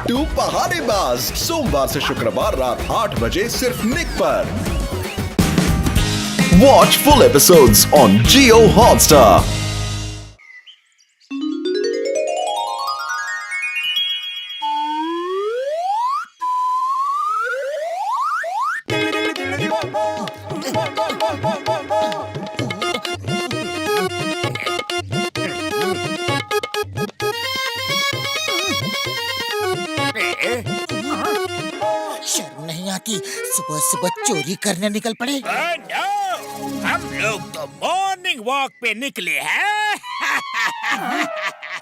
To पहाड़ीबाज सोमवार से शुक्रवार रात 8 बजे सिर्फ निक पर। Watch full episodes on Jio Hotstar. शर्म नहीं आती, सुबह सुबह चोरी करने निकल पड़े। हम लोग तो मॉर्निंग वॉक पे निकले हैं।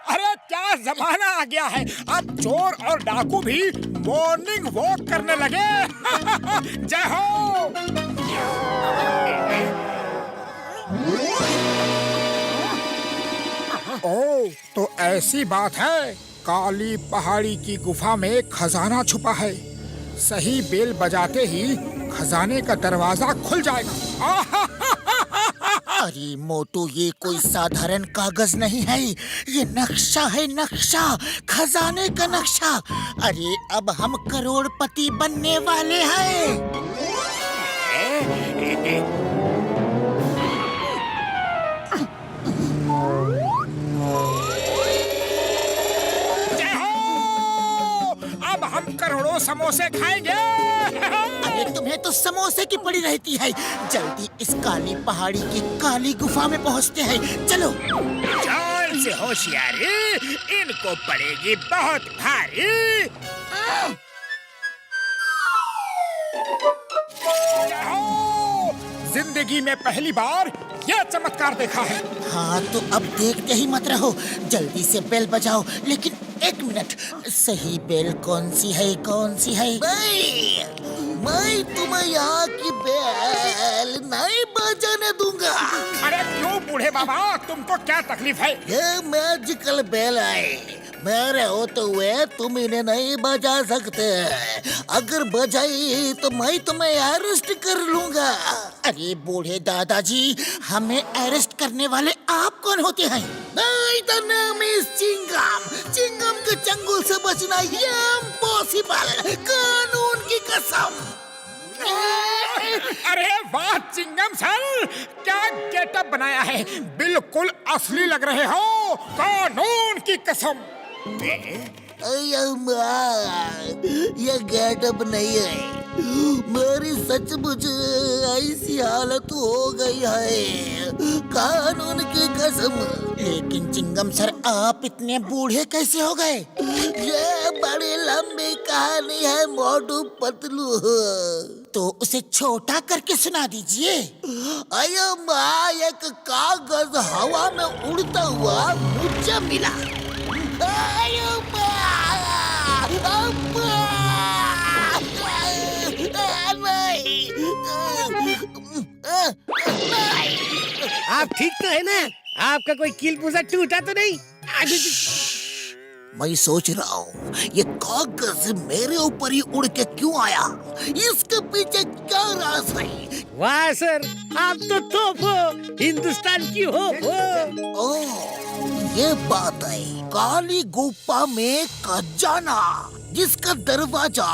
अरे क्या जमाना आ गया है, अब चोर और डाकू भी मॉर्निंग वॉक करने लगे। जय हो। ओ, तो ऐसी बात है, काली पहाड़ी की गुफा में खजाना छुपा है। सही बेल बजाते ही खजाने का दरवाजा खुल जाएगा। अरे मोटू, ये कोई साधारण कागज नहीं है, ये नक्शा है, नक्शा, खजाने का नक्शा। अरे अब हम करोड़पति बनने वाले हैं। अब हम करोड़ों समोसे खाएंगे। अरे तुम्हें तो समोसे की पड़ी रहती है। जल्दी इस काली पहाड़ी की काली गुफा में पहुंचते हैं, चलो। जान से होशियारी, इनको पड़ेगी बहुत भारी। जिंदगी में पहली बार ये चमत्कार देखा है। हाँ तो अब देखते ही मत रहो, जल्दी से बेल बजाओ। लेकिन एक मिनट, सही बेल कौन सी है, कौन सी है? मैं तुम्हें यहाँ की बेल नहीं बजाने दूंगा। अरे क्यों बूढ़े बाबा, तुमको क्या तकलीफ है? ये मैजिकल बेल है, मेरे होते हुए तुम इन्हें नहीं बजा सकते। अगर बजाई तो मैं तुम्हें अरेस्ट कर लूंगा। अरे बूढ़े दादाजी, हमें अरेस्ट करने वाले आप कौन होते हैं? The name is Chingam. Chingam के चंगुल से बचना ये इम्पॉसिबल, कानून की कसम। अरे वाह चिंगम सर, क्या गेटअप बनाया है, बिल्कुल असली लग रहे हो, कानून की कसम। ये गेटअप नहीं है, मेरी सचमुच ऐसी हालत हो गई है, कानून की कसम। लेकिन चिंगम सर, आप इतने बूढ़े कैसे हो गए? ये बड़ी लंबी कहानी है मोटू पतलू, तो उसे छोटा करके सुना दीजिए। अयो माँ, एक कागज हवा में उड़ता हुआ मुझे मिला। अयो माँ, आप ठीक तो है ना? आपका कोई कील पूजा टूटा तो नहीं? मैं सोच रहा हूँ ये कागज मेरे ऊपर ही उड़ के क्यों आया, इसके पीछे क्या राज है? वाह सर, आप तो तोप हो, हिंदुस्तान की होप हो। ओह, ये बात है, काली गुफा में खजाना, जिसका दरवाजा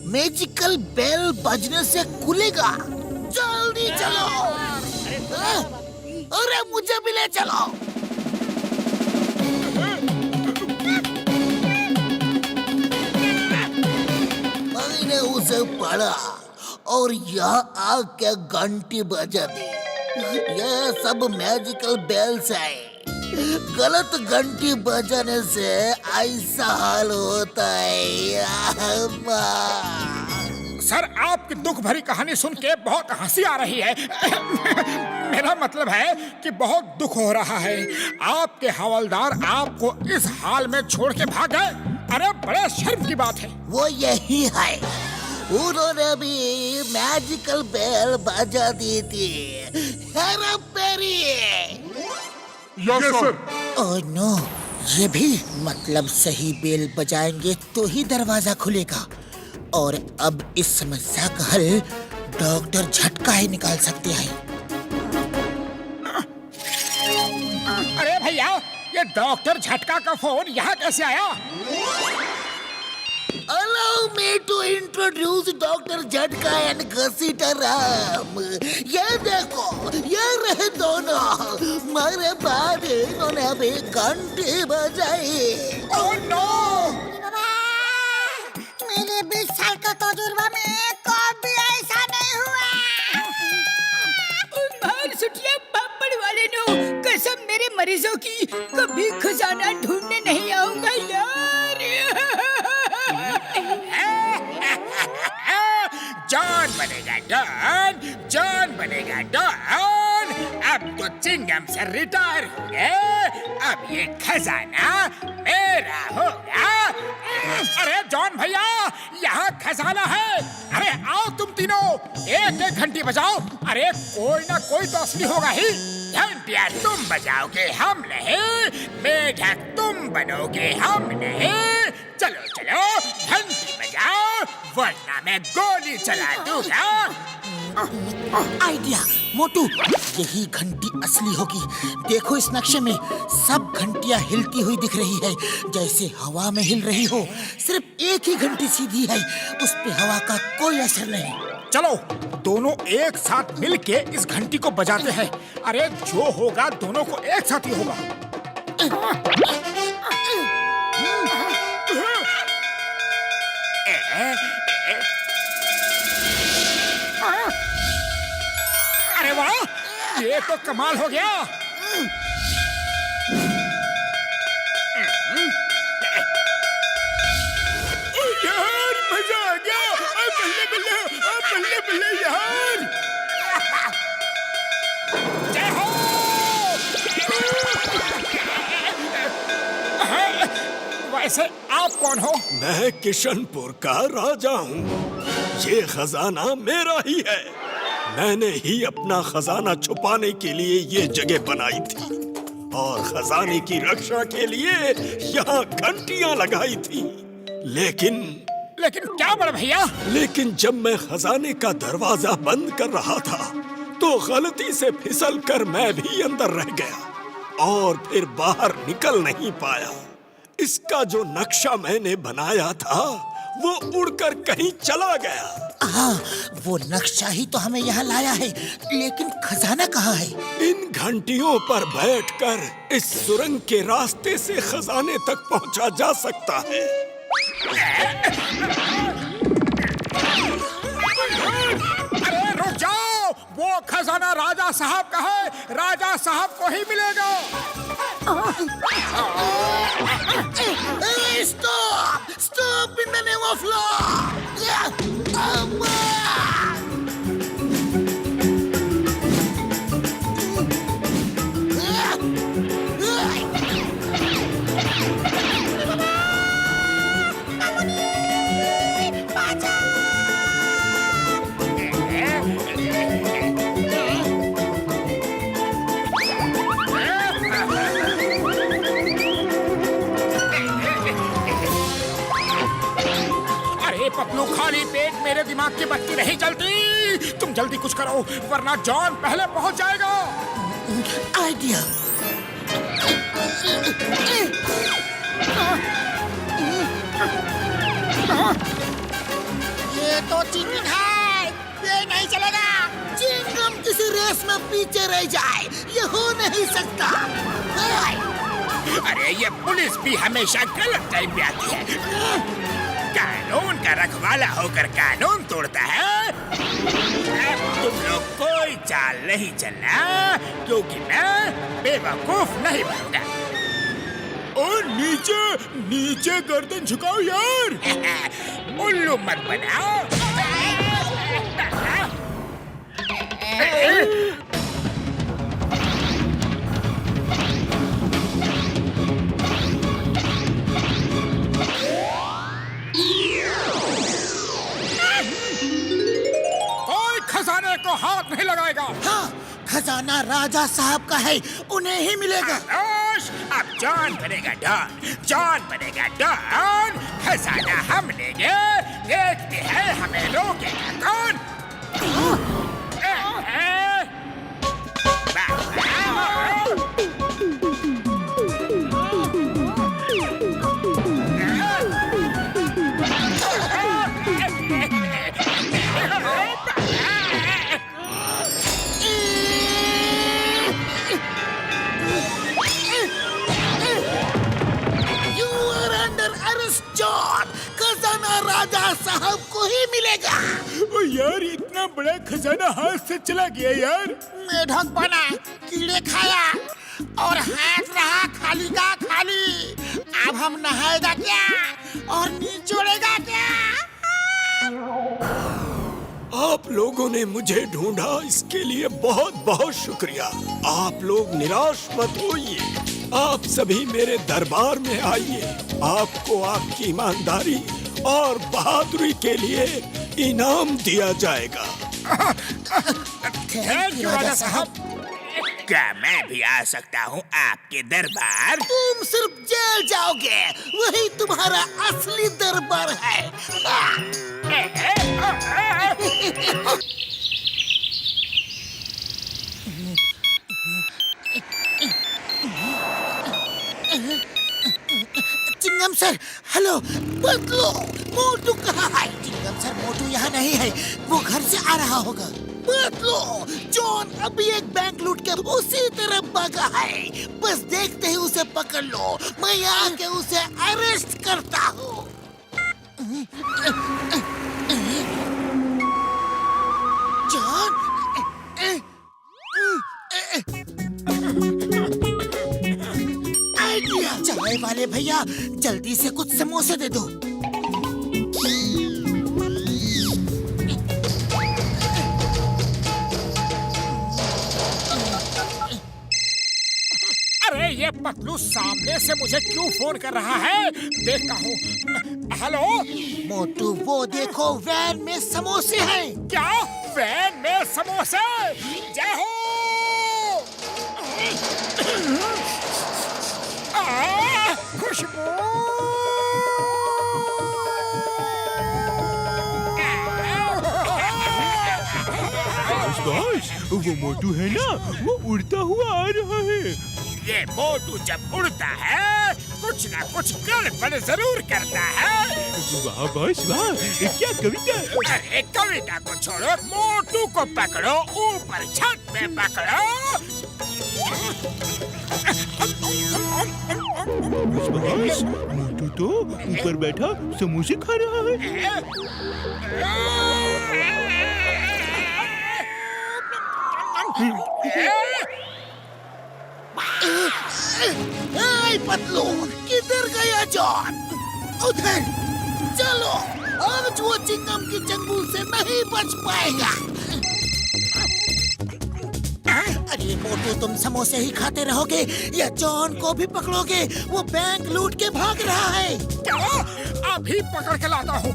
मैजिकल बेल बजने से खुलेगा। जल्दी चलो। अरे मुझे भी ले चलो। मैंने उसे पढ़ा और यहाँ आके घंटी बजा दी। ये सब मैजिकल बेल्स है, गलत घंटी बजाने से ऐसा हाल होता है। सर, आपकी दुख भरी कहानी सुन के बहुत हंसी आ रही है। मेरा मतलब है कि बहुत दुख हो रहा है। आपके हवलदार आपको इस हाल में छोड़ के भाग गए। अरे बड़े शर्म की बात है। वो यही है, उन्होंने भी मैजिकल बेल बजा दी थी। Hera Pheri. Yes sir. Oh no, ये भी मतलब सही बेल बजाएंगे तो ही दरवाजा खुलेगा। और अब इस समस्या का हल डॉक्टर झटका ही निकाल सकते हैं। अरे भैया, ये डॉक्टर झटका का फोन यहाँ कैसे आया? Allow me to introduce Dr. Jhatka and Ghasita Ram. ये देखो, ये रहे दोनों. मेरे बाद इन्होंने अभी घंटी बजाई. Oh no! मेरे 20 साल का तजुर्बा में कभी ऐसा नहीं हुआ। मार सुटिया पापड़ वाले नो, कसम मेरे मरीजों की, कभी खजाना ढूंढने नहीं आऊंगा यार। जॉन बनेगा डॉन, जॉन बनेगा डॉन। अब तो चिंगम से रिटायर हो गए, अब ये खजाना मेरा होगा। अरे जॉन भैया, यहाँ खजाना है। अरे आओ तुम तीनों, एक एक घंटी बजाओ। अरे कोई ना कोई तो असली होगा ही। घंटियाँ तुम बजाओगे, हम नहीं। मेढक तुम बनोगे, हम नहीं। चलो चलो घंटी बजाओ, वरना मैं गोली चला दूंगा। आइडिया मोटू, यही घंटी असली होगी. देखो इस नक्शे में सब घंटियां हिलती हुई दिख रही है, जैसे हवा में हिल रही हो. सिर्फ एक ही घंटी सीधी है, उस पे हवा का कोई असर नहीं. चलो दोनों एक साथ मिलके इस घंटी को बजाते हैं. अरे जो होगा दोनों को एक साथ ही होगा. अरे वाह, ये तो कमाल हो गया. यार मजा आ गया. बल्ले बल्ले, बल्ले बल्ले यार. जय हो. वैसे आप कौन हो? मैं किशनपुर का राजा हूँ. ये खजाना मेरा ही है. मैंने ही अपना खजाना छुपाने के लिए ये जगह बनाई थी और खजाने की रक्षा के लिए यहाँ घंटियाँ लगाई थी. लेकिन क्या बड़े भैया? लेकिन जब मैं खजाने का दरवाजा बंद कर रहा था तो गलती से फिसल कर मैं भी अंदर रह गया और फिर बाहर निकल नहीं पाया. इसका जो नक्शा मैंने बनाया था वो उड़कर कहीं चला गया. हाँ, वो नक्शा ही तो हमें यहाँ लाया है, लेकिन खजाना कहाँ है? इन घंटियों पर बैठकर इस सुरंग के रास्ते से खजाने तक पहुँचा जा सकता है. अरे रुक जाओ, वो खजाना राजा साहब का है, राजा साहब को ही मिलेगा. Stop! Stop in the name of law! Patlu, खाली पेट मेरे दिमाग की बत्ती नहीं जलती. तुम जल्दी कुछ करो, वरना जॉन पहले पहुंच जाएगा. आइडिया. ये तो चीटिंग है, ये नहीं चलेगा। चिंगम किसी रेस में पीछे रह जाए, ये हो नहीं सकता. अरे ये पुलिस भी हमेशा गलत टाइम पे आती है. कानून का रखवाला होकर कानून तोड़ता है. तुम लोग कोई चाल नहीं चलना, क्योंकि मैं बेवकूफ नहीं बनूंगा. और नीचे नीचे गर्दन झुकाओ यार. उल्लू मत बनाओ. खजाने को हाथ नहीं लगाएगा. हाँ, खजाना राजा साहब का है, उन्हें ही मिलेगा. अब जॉन बनेगा डॉन, जॉन बनेगा डॉन. खजाना हम लेंगे, देखते हैं हमें रोकेगा कौन. जॉन, खजाना राजा साहब को ही मिलेगा। ओ यार, इतना बड़ा खजाना हाथ से चला गया यार। मेढक बना, कीड़े खाया और हाथ रहा खाली का खाली। अब हम नहाएगा क्या और निचोड़ेगा क्या? आप लोगों ने मुझे ढूंढा, इसके लिए बहुत बहुत शुक्रिया। आप लोग निराश मत होइए, आप सभी मेरे दरबार में आइए। आपको आपकी ईमानदारी और बहादुरी के लिए इनाम दिया जाएगा। थैंक यू राजा साहब। क्या मैं भी आ सकता हूँ आपके दरबार? तुम सिर्फ जेल जाओगे, वही तुम्हारा असली दरबार है। चिंगम सर, हेलो। बदलो, मोटू कहाँ है? चिंगम सर, मोटू यहाँ नहीं है, वो घर से आ रहा होगा। बदलो, जॉन अभी एक बैंक लूट के उसी तरफ भागा है। बस देखते ही उसे पकड़ लो, मैं आके उसे अरेस्ट करता हूँ। John, idea. चाय वाले भैया, जल्दी से कुछ समोसे दे दो। अरे ये पतलू सामने से मुझे क्यों फोन कर रहा है? देखता हूँ। हेलो मोटू, वो देखो, वैन में समोसे हैं। क्या? वैन में समोसे? जय हो। खुशबू। बॉस, वो मोटू है ना, वो उड़ता हुआ आ रहा है। ये मोटू जब उड़ता है कुछ ना कुछ गड़बड़ जरूर करता है। वाह बॉस वाह, क्या कविता। अरे कविता को छोड़ो, मोटू को पकड़ो, ऊपर छत में पकड़ो। बॉस, मोटू तो ऊपर बैठा समोसे खा रहा है। पतलू, किधर गया जॉन? उधर चलो, आज वो चिंगम की चंगुल से नहीं बच पाएगा। अरे मोटू, तुम समोसे ही खाते रहोगे या जॉन को भी पकड़ोगे? वो बैंक लूट के भाग रहा है। क्या? अभी पकड़ के लाता हूँ।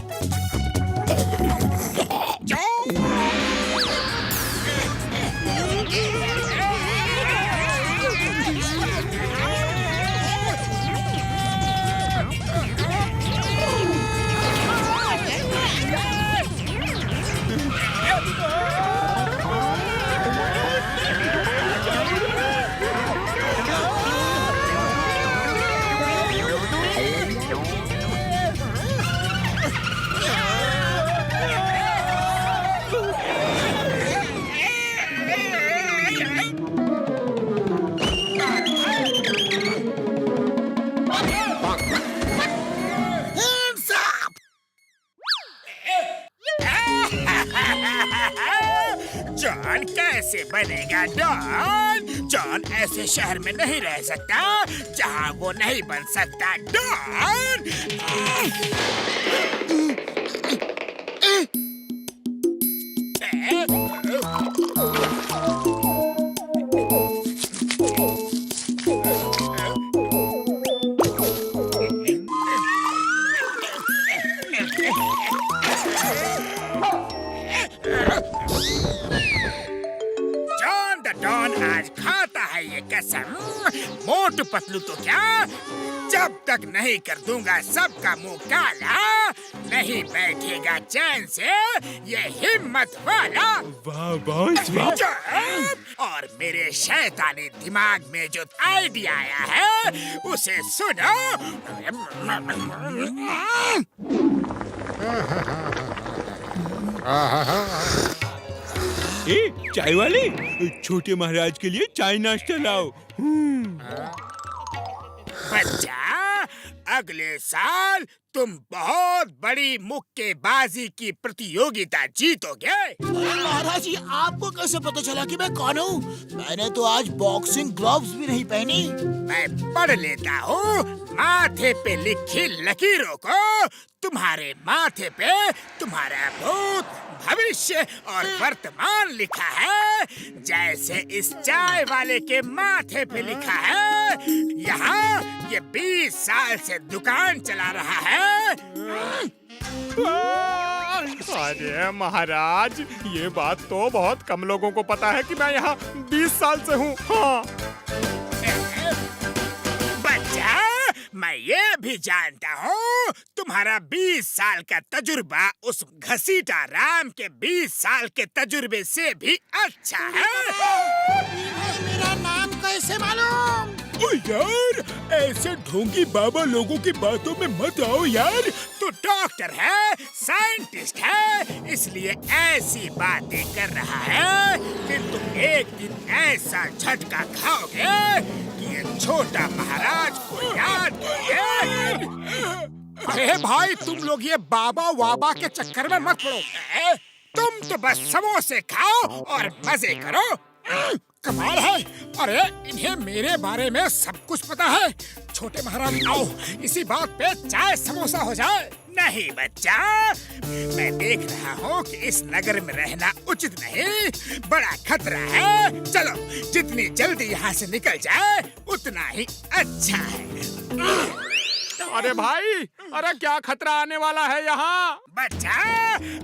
जॉन कैसे बनेगा डॉन? जॉन ऐसे शहर में नहीं रह सकता जहाँ वो नहीं बन सकता डॉन। डॉन आज खाता है ये कसम। मोटू पतलू तो क्या, जब तक नहीं कर दूंगा सबका मुंह काला, नहीं बैठेगा चैन से ये हिम्मत वाला। वाह बॉस वाह। और मेरे शैतानी दिमाग में जो आइडिया आया है उसे सुनो। ए, चाय वाले, छोटे महाराज के लिए चाय नाश्ता लाओ। बच्चा, अगले साल तुम बहुत बड़ी मुक्केबाजी की प्रतियोगिता जीतोगे। महाराज जी, आपको कैसे पता चला कि मैं कौन हूँ? मैंने तो आज बॉक्सिंग ग्लव्स भी नहीं पहनी। मैं पढ़ लेता हूँ माथे पे लिखी लकीरों को। तुम्हारे माथे पे तुम्हारा भूत, भविष्य और वर्तमान लिखा है, जैसे इस चाय वाले के माथे पे लिखा है। यहाँ ये 20 साल से दुकान चला रहा है। अरे महाराज, ये बात तो बहुत कम लोगों को पता है कि मैं यहाँ 20 साल से हूँ। हाँ। बच्चा, मैं ये भी जानता हूँ तुम्हारा 20 साल का तजुर्बा उस घसीटा राम के 20 साल के तजुर्बे से भी अच्छा है। मेरा नाम कैसे मालूम? ओ यार, ऐसे ढोंगी बाबा लोगों की बातों में मत आओ यार। तू डॉक्टर है, साइंटिस्ट है, इसलिए ऐसी बातें कर रहा है कि तुम एक दिन ऐसा झटका खाओगे कि ये छोटा महाराज को याद करोगे। अरे भाई, तुम लोग ये बाबा वाबा के चक्कर में मत पड़ो। तुम तो बस समोसे खाओ और मजे करो। कमाल है। अरे, इन्हें मेरे बारे में सब कुछ पता है। छोटे महाराज, आओ इसी बात पे चाय समोसा हो जाए। नहीं बच्चा, मैं देख रहा हूँ कि इस नगर में रहना उचित नहीं, बड़ा खतरा है। चलो, जितनी जल्दी यहाँ से निकल जाए उतना ही अच्छा है। अरे भाई, अरे क्या खतरा आने वाला है यहाँ? बच्चा,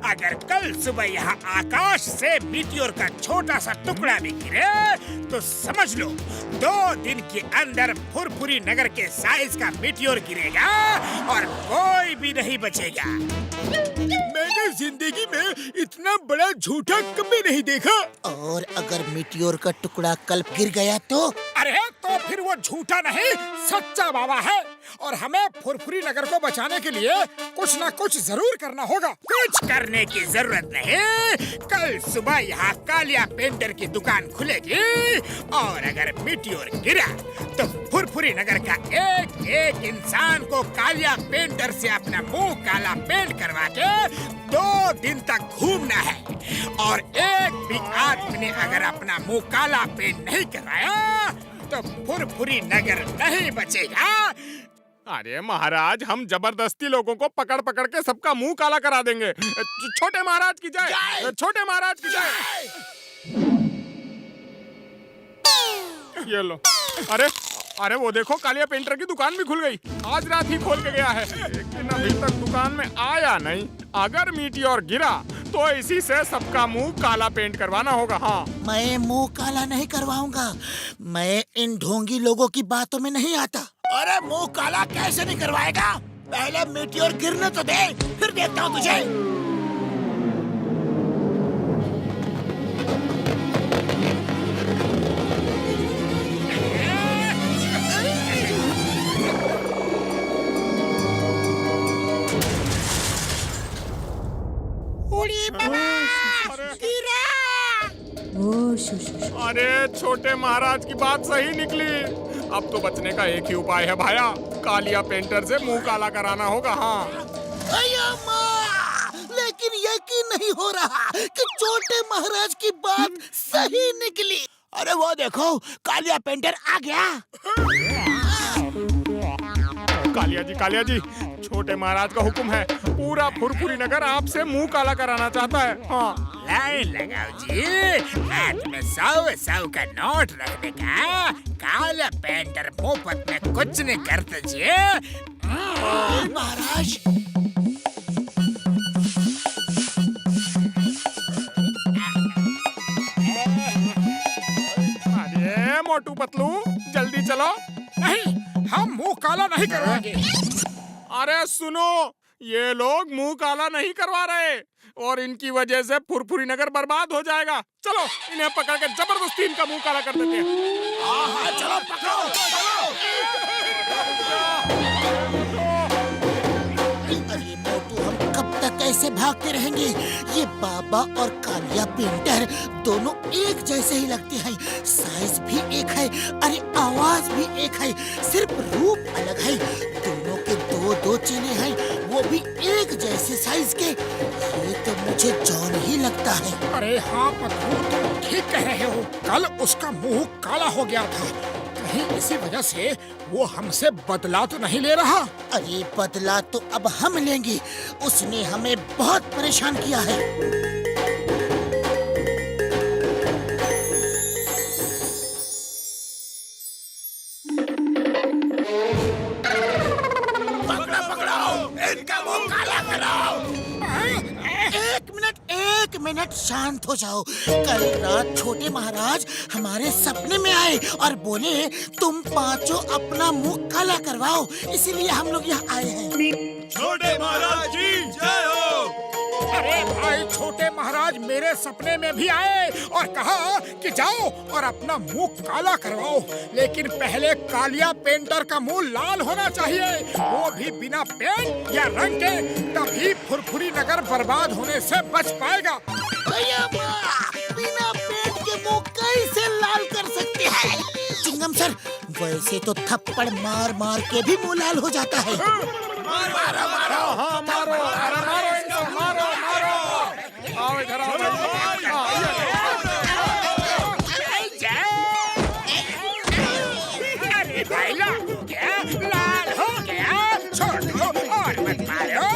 अगर कल सुबह यहाँ आकाश से मीटियोर का छोटा सा टुकड़ा भी गिरे तो समझ लो 2 दिन के अंदर फुरफुरी नगर के साइज का मीटियोर गिरेगा और कोई भी नहीं बचेगा। मैंने जिंदगी में इतना बड़ा झूठा कभी नहीं देखा। और अगर मीटियोर का टुकड़ा कल गिर गया तो? अरे, तो फिर वो झूठा नहीं, सच्चा बाबा है। और हमें फुरफुरी नगर को बचाने के लिए कुछ ना कुछ जरूर करना होगा। कुछ करने की जरूरत नहीं। कल सुबह यहाँ कालिया पेंटर की दुकान खुलेगी और अगर मीटियोर गिरा तो फुरफुरी नगर का एक इंसान को कालिया पेंटर से अपना मुंह काला पेंट करवा के 2 दिन तक घूमना है। और एक भी आदमी ने अगर अपना मुंह काला पेंट नहीं करवाया तो फुरफुरी नगर नहीं बचेगा। अरे महाराज, हम जबरदस्ती लोगों को पकड़ पकड़ के सबका मुंह काला करा देंगे। छोटे महाराज की जय, छोटे महाराज की जय। ये लो। अरे अरे, वो देखो, कालिया पेंटर की दुकान भी खुल गई। आज रात ही खोल के गया है, लेकिन अभी तक दुकान में आया नहीं। अगर मीटियोर गिरा तो इसी से सबका मुंह काला पेंट करवाना होगा। हाँ, मैं मुंह काला नहीं करवाऊंगा। मैं इन ढोंगी लोगों की बातों में नहीं आता। अरे, मुंह काला कैसे नहीं करवाएगा? पहले मीटियोर गिरने तो दे, फिर देखता हूँ तुझे। अरे, छोटे महाराज की बात सही निकली। अब तो बचने का एक ही उपाय है भाया, कालिया पेंटर से मुंह काला कराना होगा। हाँ। अय्या माँ, लेकिन यकीन नहीं हो रहा कि छोटे महाराज की बात सही निकली। अरे वो देखो, कालिया पेंटर आ गया। कालिया जी, छोटे महाराज का हुक्म है, पूरा फुरफुरी नगर आपसे मुंह काला कराना चाहता है। हाँ। लाइन लगाओ जी, हाथ में 100 का नोट रखने का। काला पेंटर मुफ्त में कुछ नहीं करते जी। महाराज, अरे मोटू पतलू, जल्दी चलो। नहीं, हम मुंह काला नहीं करवाएंगे। अरे सुनो, ये लोग मुंह काला नहीं करवा रहे और इनकी वजह से फुरफुरी नगर बर्बाद हो जाएगा। चलो, इन्हें पकड़ के जबरदस्ती इनका मुंह काला कर देते हैं। चलो पकड़ो। अरे मोटू, हम कब तक ऐसे भागते रहेंगे? ये बाबा और कालिया पेंटर दोनों एक जैसे ही लगते हैं, साइज भी एक है, अरे आवाज भी एक है, सिर्फ रूप अलग है। दोनों के 2 चेले हैं। वो भी एक जैसे साइज के। ये तो मुझे जॉन ही लगता है। अरे हाँ पतलू, तुम ठीक कह रहे हो। कल उसका मुंह काला हो गया था, कहीं इसी वजह से वो हमसे बदला तो नहीं ले रहा। अरे बदला तो अब हम लेंगे, उसने हमें बहुत परेशान किया है। एक मिनट शांत हो जाओ। कल रात छोटे महाराज हमारे सपने में आए और बोले तुम पांचों अपना मुंह काला करवाओ, इसीलिए हम लोग यहाँ आए हैं। छोटे महाराज जी जय हो। अरे भाई, छोटे महाराज मेरे सपने में भी आए और कहा कि जाओ और अपना मुंह काला करवाओ, लेकिन पहले कालिया पेंटर का मुंह लाल होना चाहिए, वो भी बिना पेंट या रंग के, तभी फुरफुरी नगर बर्बाद होने से बच पाएगा। बिना पेंट के मुंह कैसे लाल कर सकते हैं? चिंगम सर, वैसे तो थप्पड़ मार मार के भी मुंह लाल हो जाता है। मारो मारो, हाँ मारो, मारो मारो इनको, मारो मारो, आओ इधर आओ। अरे भाई लाल हो गया, लाल हो गया, छोड़ दो और मत मारो।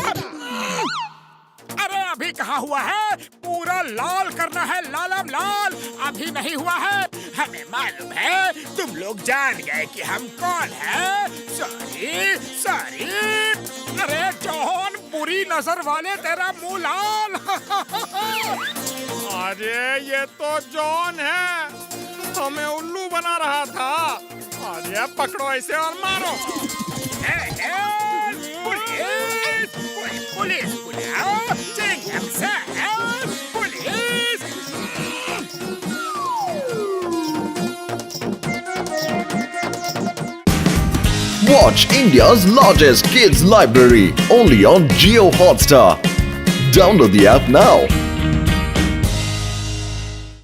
अरे अभी कहाँ हुआ है, पूरा लाल करना है, लालम लाल, अभी नहीं हुआ है। हमें मालूम है तुम लोग जान गए कि हम कौन हैं। Sorry sorry. अरे जॉन, बुरी नजर वाले, तेरा मुंह लाल। अरे ये तो जॉन है, हमें उल्लू बना रहा था। अरे पकड़ो ऐसे और मारो। पुलिस पुलिस बुलाओ, चिंगम साहब, police. Watch India's largest kids library only on Jio Hotstar. Download the app now.